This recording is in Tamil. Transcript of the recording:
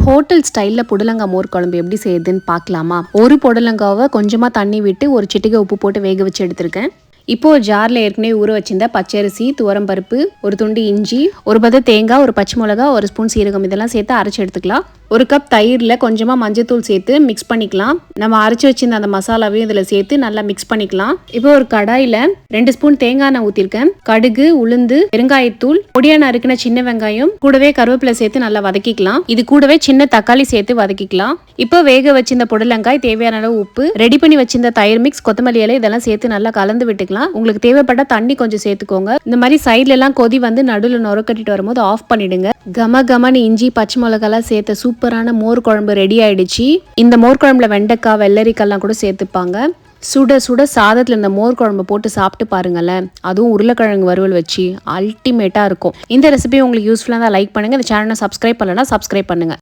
ஹோட்டல் ஸ்டைலில் புடலங்காய் மோர் குழம்பு எப்படி செய்யுதுன்னு பார்க்கலாமா? ஒரு புடலங்காவை கொஞ்சமாக தண்ணி விட்டு ஒரு சிட்டிகை உப்பு போட்டு வேக வச்சு எடுத்திருக்கேன். இப்போ ஒரு ஜாரில் ஏற்கனவே ஊற வச்சிருந்த பச்சரிசி, துவரம்பருப்பு, ஒரு துண்டு இஞ்சி, ஒரு பத தேங்காய், ஒரு பச்சை மிளகா, ஒரு ஸ்பூன் சீரகம் இதெல்லாம் சேர்த்து அரைச்சி எடுத்துக்கலாம். ஒரு கப் தயிரில் கொஞ்சமாக மஞ்சத்தூள் சேர்த்து மிக்ஸ் பண்ணிக்கலாம். நம்ம அரைச்சி வச்சிருந்த அந்த மசாலாவையும் இதில் சேர்த்து நல்லா மிக்ஸ் பண்ணிக்கலாம். இப்போ ஒரு கடாயில் 2 ஸ்பூன் தேங்காய் எண்ணெய் ஊற்றிருக்கேன். கடுகு, உளுந்து, பெருங்காயத்தூள், பொடியா நறுக்கின சின்ன வெங்காயம், கூடவே கருவேப்பிலை சேர்த்து நல்லா வதக்கிக்கலாம். இது கூடவே சின்ன தக்காளி சேர்த்து வதக்கிக்கலாம். இப்போ வேக வச்சிருந்த புடலங்காய், தேவையான அளவு உப்பு, ரெடி பண்ணி வச்சிருந்த தயிர் மிக்ஸ், கொத்தமல்லி இலை இதெல்லாம் சேர்த்து நல்லா கலந்து விட்டுக்கலாம். உங்களுக்கு தேவைப்பட்ட தண்ணி கொஞ்சம் சேர்த்துக்கோங்க. இந்த மாதிரி சைட்ல எல்லாம் கொதி வந்து நடுவில் நொறுக்கட்டிட்டு வரும்போது ஆஃப் பண்ணிடுங்க. கம கமன்னு இஞ்சி, பச்சை மிளகாலாம் சேர்த்த சூப்பரான மோர் குழம்பு ரெடி ஆயிடுச்சு. இந்த மோர் குழம்புல வெண்டைக்காய், வெள்ளரிக்காய்லாம் கூட சேர்த்துப்பாங்க. சுட சுட சாதத்தில் இந்த மோர் குழம்பு போட்டு சாப்பிட்டு பாருங்களேன். அதுவும் உருளைக்கிழங்கு வறுவல் வச்சு அல்டிமேட்டாக இருக்கும். இந்த ரெசிபி உங்களுக்கு யூஸ்ஃபுல்லாக தான் லைக் பண்ணுங்கள். இந்த சேனலை சப்ஸ்கிரைப் பண்ணலன்னா சப்ஸ்கிரைப் பண்ணுங்கள்.